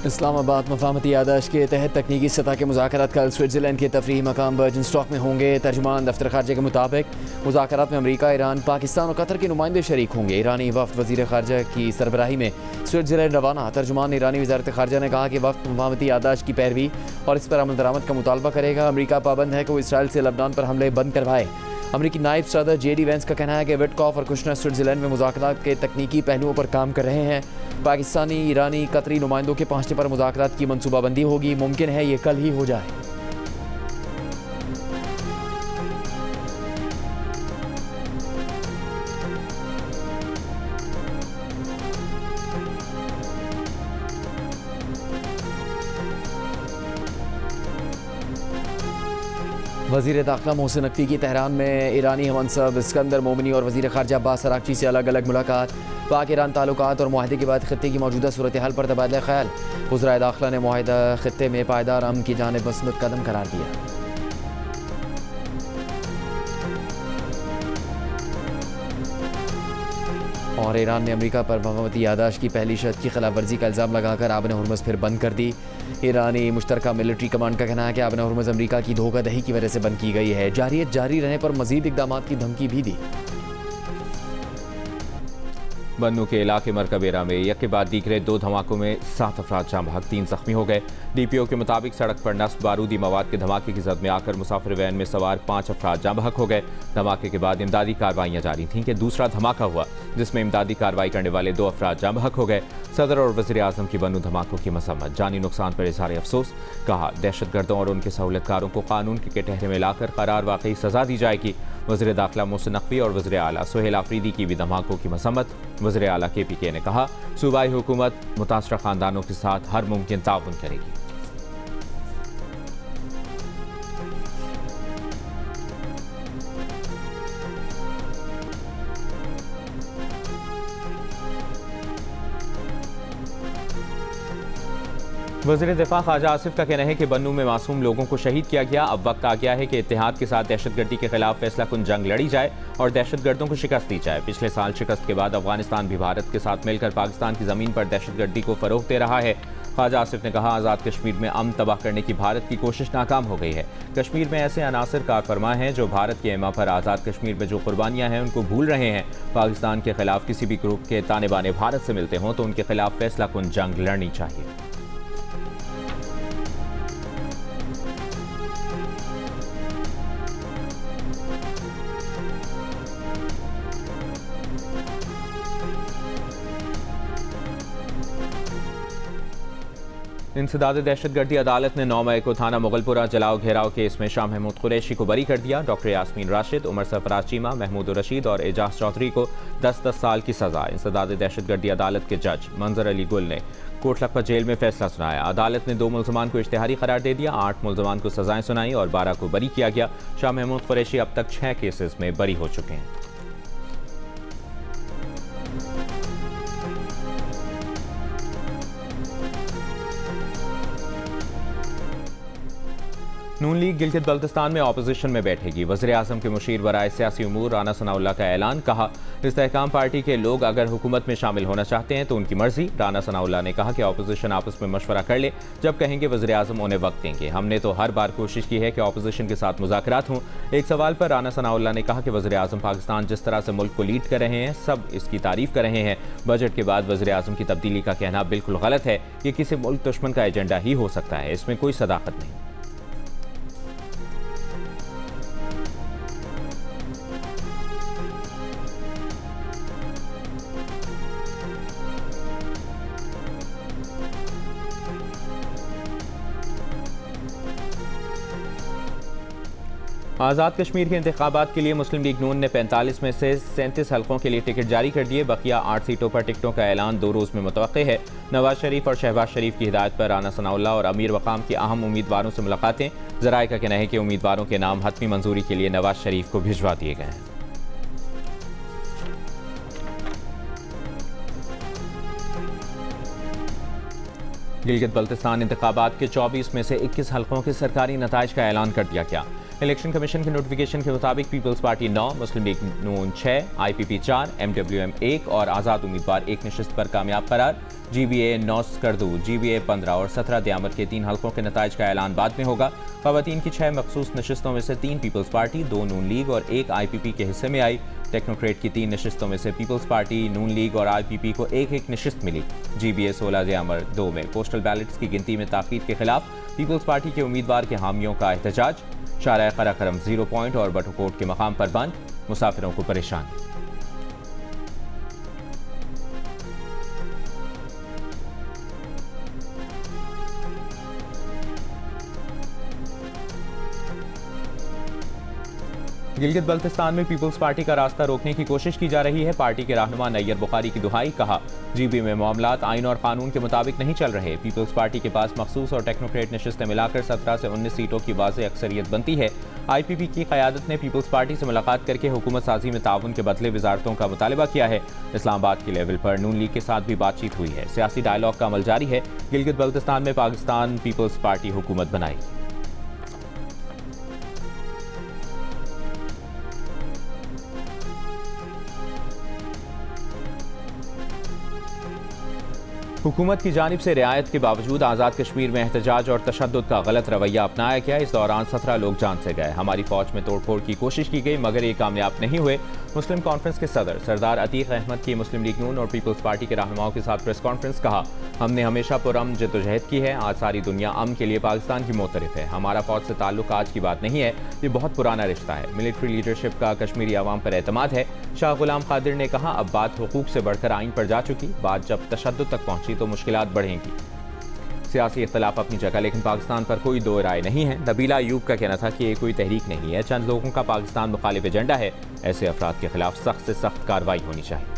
इस्लामाबाद मफाहमती यादाश्त के तहत तकनीकी सतह के मुज़ाकरात कल स्विट्ज़रलैंड के तफरीही मकाम बर्जनस्टॉक में होंगे। तर्जुमान दफ्तर खारजा के मुताबिक मुज़ाकरात में अमरीका, ईरान, पाकिस्तान और कतर के नुमाइंदे शरीक होंगे। ईरानी वफ़द वज़ीर खारजा की सरबराही में स्विट्ज़रलैंड रवाना। तर्जुमान ईरानी वज़ारत खारजा ने कहा कि वफ़द मफाहमती यादाश्त की पैरवी और इस पर अमल दरामद का मुतालबा करेगा। अमरीका पाबंद है कि वो इसराइल से लबनान पर हमले बंद करवाए। अमरीकी नायब सदर JD वैंस का कहना है कि विटकॉफ और कुशनर स्विट्ज़रलैंड में मुज़ाकरात के तकनीकी पहलुओं पर काम कर रहे हैं। पाकिस्तानी, ईरानी, कतरी नुमाइंदों के पहुंचने पर मुज़ाकरात की मनसूबाबंदी होगी। मुमकिन है ये कल ही हो जाए। वज़ीर दाखिला मोहसिन नकवी की तेहरान में ईरानी हमनसब इस्कंदर मोमिनी और वज़ीर ख़ारजा अब्बास अरागची से अलग अलग मुलाकात। पाक ईरान ताल्लुकात और मुआहदे के बाद खित्ते की मौजूदा सूरत हाल पर तबादला ख्याल। वज़राए दाखिला ने मुआहदा खित्ते में पायदार अमन की जानिब मस्बत कदम करार दिया। और ईरान ने अमरीका पर मफाहमती यादाश्त की पहली शर्त की खिलाफ वर्जी का इल्ज़ाम लगाकर आबन हरमुज़ फिर बंद कर दी। ईरानी मुश्तरका मिलिट्री कमांड का कहना है कि आबन हरमुज़ अमरीका की धोखाधही की वजह से बंद की गई है। जारियत जारी रहने पर मज़ीद इक़दामात की धमकी भी दी। बन्नू के इलाके मरकबेरा में एक के बाद दीगरे 2 धमाकों में 7 अफराद जाँ बहक, 3 जख्मी हो गए। DPO के मुताबिक सड़क पर नस्ब बारूदी मवाद के धमाके की जद में आकर मुसाफिर वैन में सवार 5 अफराद जाँ बहक हो गए। धमाके के बाद इमदादी कार्रवाइयाँ जारी थीं कि दूसरा धमाका हुआ जिसमें इमदादी कार्रवाई करने वाले 2 अफराद जाँ बहक हो गए। सदर और वज़ीर आज़म की बन्नू धमाकों की मसम्मत। जानी नुकसान पर इज़हार अफसोस। कहा दहशतगर्दों और उनके सहूलतकारों को कानून के कटहरे में लाकर करार वाकई सजा दी जाएगी। वज़ीर दाखिला मोहसिन नकवी और वज़ीर आला सुहेल आफरीदी की भी धमाकों की मसम्मत। वज़ीर आला KPK ने कहा सूबाई हुकूमत मुतासरा खानदानों के साथ हर मुमकिन ताउन करेगी। वज़ीर दिफा ख्वाजा आसिफ का कहना है कि बन्नू में मासूम लोगों को शहीद किया गया। अब वक्त आ गया है कि इत्तेहाद के साथ दहशतगर्दी के खिलाफ फैसला कुन जंग लड़ी जाए और दहशतगर्दों को शिकस्त दी जाए। पिछले साल शिकस्त के बाद अफगानिस्तान भी भारत के साथ मिलकर पाकिस्तान की ज़मीन पर दहशतगर्दी को फ़रोग़ दे रहा है। ख्वाजा आसिफ ने कहा आज़ाद कश्मीर में अमन तबाह करने की भारत की कोशिश नाकाम हो गई है। कश्मीर में ऐसे अनासर कारफरमा हैं जो भारत के एमा पर आज़ाद कश्मीर में जो कुर्बानियाँ हैं उनको भूल रहे हैं। पाकिस्तान के खिलाफ किसी भी ग्रुप के ताने बाने भारत से मिलते हों तो उनके खिलाफ फैसला कुन जंग लड़नी चाहिए। इंसदाद दहशतगर्दी अदालत ने 9 मई को थाना मुगलपुरा जलाओ घेराव केस में शाह महमूद कुरैशी को बरी कर दिया। डॉक्टर यास्मीन राशिद, उमर सरफराज चीमा, महमूद रशीद और एजाज चौधरी को 10-10 साल की सजा। इंसदाद दहशतगर्दी अदालत के जज मंजर अली गुल ने कोटलखपत जेल में फैसला सुनाया। अदालत ने 2 मुल्ज़मान को इश्तिहारी करार दे दिया। 8 मुल्ज़मान को सजाएं सुनाई और 12 को बरी किया गया। शाह महमूद कुरैशी अब तक 6 केसेस में बरी हो चुके हैं। नून लीग गिलगित बल्तिस्तान में ऑपोजिशन में बैठेगी। वज़ीर आज़म के मुशीर बराए सियासी उमूर राना सनाउल्लाह का ऐलान। कहा इस्तेहकाम पार्टी के लोग अगर हुकूमत में शामिल होना चाहते हैं तो उनकी मर्जी। राना सनाउल्लाह ने कहा कि ऑपोजिशन आपस में मशवरा कर ले, जब कहेंगे वज़ीर आज़म उन्हें वक्त देंगे। हमने तो हर बार कोशिश की है कि ऑपोजिशन के साथ मुज़ाकरात हों। एक सवाल पर राना सनाउल्लाह ने कहा कि वज़ीर आज़म पाकिस्तान जिस तरह से मुल्क को लीड कर रहे हैं सब इसकी तारीफ कर रहे हैं। बजट के बाद वज़ीर आज़म की तब्दीली का कहना बिल्कुल गलत है। ये किसी मुल्क दुश्मन का एजेंडा ही हो सकता है, इसमें कोई सदाकत नहीं। आज़ाद कश्मीर के इंतखाबात के लिए मुस्लिम लीग नून ने 45 में से 37 हल्कों के लिए टिकट जारी कर दिए। बकिया 8 सीटों पर टिकटों का ऐलान 2 रोज़ में मुतवक्के है। नवाज शरीफ और शहबाज शरीफ की हिदायत पर राना सनाउल्लाह और अमीर वक़ाम की अहम उम्मीदवारों से मुलाकातें। ज़राए का कहना है कि उम्मीदवारों के नाम हतमी मंजूरी के लिए नवाज शरीफ को भिजवा दिए गए हैं। गिलगित बल्तिस्तान इंतखाबात के 24 में से 21 हल्कों के सरकारी नताइज का ऐलान कर दिया गया। इलेक्शन कमीशन के नोटिफिकेशन के मुताबिक पीपल्स पार्टी 9, मुस्लिम लीग नून 6, IPP 4, MWM 1 और आज़ाद उम्मीदवार 1 नशिस्त पर कामयाब करार। GBA 9 स्कर्दू, GBA 15 और 17 दियामत के 3 हल्कों के नताइज का ऐलान बाद में होगा। ख़वातीन की 6 मखसूस नशिस्तों में से 3 पीपल्स पार्टी, 2 नून लीग और 1 IPP के हिस्से में आई। टेक्नोक्रेट की 3 नशिस्तों में से पीपल्स पार्टी, नून लीग और IPP को 1-1 नशिस्त मिली। GBA 16 दियामत 2 में पोस्टल बैलेट्स की गिनती में ताख़ीर के खिलाफ पीपल्स पार्टी के उम्मीदवार के हामियों का एहतजाज। शारा कराकरम 0 पॉइंट और बटरकोट के मकाम पर बंद, मुसाफिरों को परेशानी। गिलगित बल्तिस्तान में पीपल्स पार्टी का रास्ता रोकने की कोशिश की जा रही है। पार्टी के रहनुमा नैयर बुखारी की दुहाई, कहा GB में मामलात आइन और कानून के मुताबिक नहीं चल रहे। पीपल्स पार्टी के पास मखसूस और टेक्नोक्रेट नशिस्तें मिलाकर 17 से 19 सीटों की वाज़ेह अक्सरियत बनती है। IPP की क़यादत ने पीपल्स पार्टी से मुलाकात करके हुकूमत साजी में ताउन के बदले वजारतों का मुतालबा किया है। इस्लामाबाद के लेवल पर नून लीग के साथ भी बातचीत हुई है। सियासी डायलॉग का अमल जारी है। गिलगित बल्तिस्तान में पाकिस्तान पीपल्स पार्टी हुकूमत बनाएगी। हुकूमत की जानिब से रियायत के बावजूद आज़ाद कश्मीर में एहतजाज और तशद्दुद का गलत रवैया अपनाया गया। इस दौरान 17 लोग जान से गए। हमारी फौज में तोड़फोड़ की कोशिश की गई मगर ये कामयाब नहीं हुए। मुस्लिम कॉन्फ्रेंस के सदर सरदार अतीक अहमद की मुस्लिम लीग नून और पीपल्स पार्टी के रहनुमाओं के साथ प्रेस कॉन्फ्रेंस, कहा हमने हमेशा पुरअमन जद्दोजहद की है। आज सारी दुनिया अमन के लिए पाकिस्तान की मोतरफ है। हमारा फौज से ताल्लुक आज की बात नहीं है, ये बहुत पुराना रिश्ता है। मिलिट्री लीडरशिप का कश्मीरी अवाम पर एतमाद है। शाह गुलाम कादिर ने कहा अब बात हुकूक से बढ़कर आइन पर जा चुकी। बात जब तशद्दुद तक पहुंची तो मुश्किलात बढ़ेंगी। सियासी इख्तलाफ अपनी जगह, लेकिन पाकिस्तान पर कोई दो राय नहीं है। नबीला अयूब का कहना था कि ये कोई तहरीक नहीं है, चंद लोगों का पाकिस्तान मुखालिफ एजेंडा है। ऐसे अफराद के खिलाफ सख्त से सख्त कार्रवाई होनी चाहिए।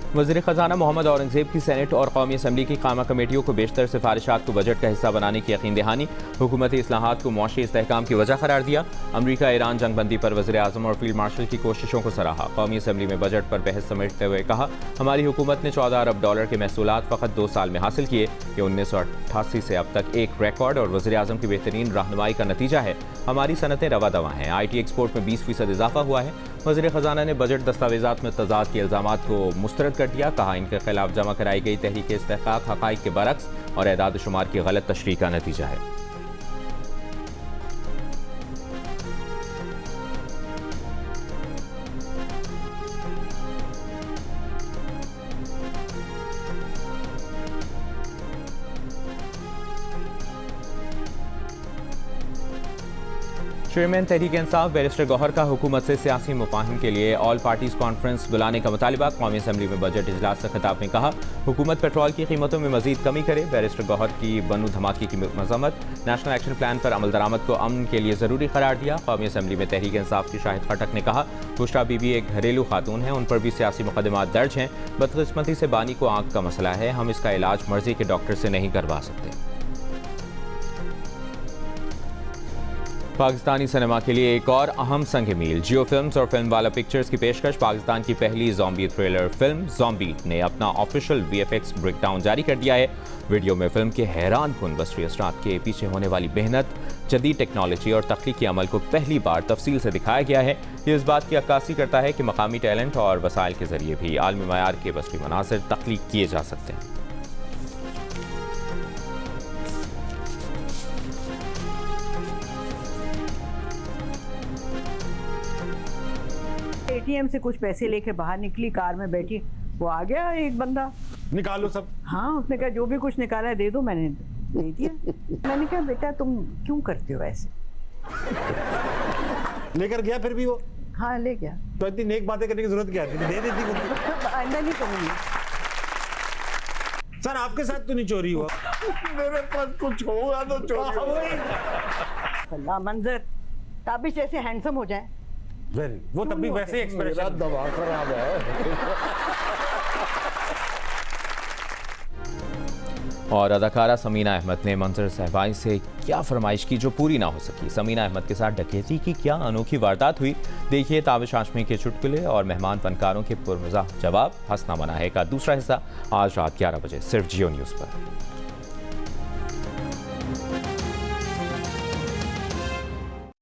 वज़ीर ख़जाना मोहम्मद औरंगज़ेब की सेनेट और कौमी असम्बली की कामा कमेटियों को बेशतर सिफारिशात को बजट का हिस्सा बनाने की यकीन दहानी। हुकूमती इस्लाहात को मुआशी इस्तेहकाम की वजह करार दिया। अमरीका ईरान जंगबंदी पर वज़ीर आज़म और फील्ड मार्शल की कोशिशों को सराहा। कौमी असम्बली में बजट पर बहस समेटते हुए कहा हमारी हुकूमत ने $14 अरब के महसूलात फ़कत 2 साल में हासिल किए। ये 1988 से अब तक एक रिकॉर्ड और वज़ीर आज़म की बेहतरीन रहनुमाई का नतीजा है। हमारी सनतें रवा दवा हैं। IT एक्सपोर्ट में 20% इजाफा हुआ है। वज़ीर ख़जाना ने बजट दस्तावेज़ात में तज़ाद के इल्ज़ामात को मुस्तरद कर दिया। कहा इनके खिलाफ जमा कराई गई तहरीक इस्तेहक़ाक़ हक़ाइक़ के बरक्स और एदाद शुमार की गलत तशरीह का नतीजा है। चेयरमैन तहरीक इंसाफ बैरिस्टर गौहर का हुकूमत से सियासी मुफाहिम के लिए ऑल पार्टीज कॉन्फ्रेंस बुलाने का मुतालिबा। कौमी असम्बली में बजट इजलास से खिताब में कहा हुकूमत पेट्रोल की कीमतों में मजीद कमी करे। बैरिस्टर गौहर की बनू धमाके की मजम्मत। नेशनल एक्शन प्लान पर अमल दरामद को अमन के लिए ज़रूरी करार दिया। कौमी असम्बली में तहरीक इंसाफ की शाहिद खटक ने कहा बुशरा बीबी एक घरेलू खातून है, उन पर भी सियासी मुकदमात दर्ज हैं। बदकिस्मती से बानी को आंख का मसला है, हम इसका इलाज मर्जी के डॉक्टर से नहीं करवा सकते। पाकिस्तानी सिनेमा के लिए एक और अहम संग मील। जियो फिल्म्स और फिल्म वाला पिक्चर्स की पेशकश। पाकिस्तान की पहली ज़ॉम्बी थ्रिलर फिल्म ज़ॉम्बीट ने अपना ऑफिशियल VFX ब्रेकडाउन जारी कर दिया है। वीडियो में फिल्म के हैरान कुन बसरी असरात के पीछे होने वाली मेहनत, जदीद टेक्नोलॉजी और तख्लीकी अमल को पहली बार तफसील से दिखाया गया है। ये इस बात की अक्कासी करता है कि मकामी टैलेंट और वसाइल के जरिए भी आलमी मयार के बसरी मनासिर तख्लीक किए जा सकते हैं। ATM से कुछ पैसे लेके बाहर निकली, कार में बैठी, वो आ गया एक बंदा, निकालो सब। हाँ, उसने कहा जो भी कुछ निकाला है दे दो। मैंने दे दिया। मैंने कहा बेटा तुम क्यों करते हो ऐसे? लेकर गया फिर भी वो? हाँ ले गया। तो इतनी नेक बातें करने की जरूरत क्या थी? दे देती कुछ। आइंदा नहीं करूँगी। सर आपके साथ तो नहीं चोरी हुआ? मेरे पास कुछ होगा तो चोरी। अल्लाह मंजर ताबिश जैसे हैंडसम हो जाए। वेरी, वो तब भी वैसे एक्सप्रेशन। मेरा दिमाग खराब है। और अदाकारा समीना अहमद ने मंजर साहिबाई से क्या फरमाइश की जो पूरी ना हो सकी। समीना अहमद के साथ डकैती की क्या अनोखी वारदात हुई, देखिए ताबिश हाशमी के चुटकुले और मेहमान फनकारों के पुरमज़ाह जवाब। हंसना मना है का दूसरा हिस्सा आज रात 11 बजे सिर्फ जियो न्यूज़ पर।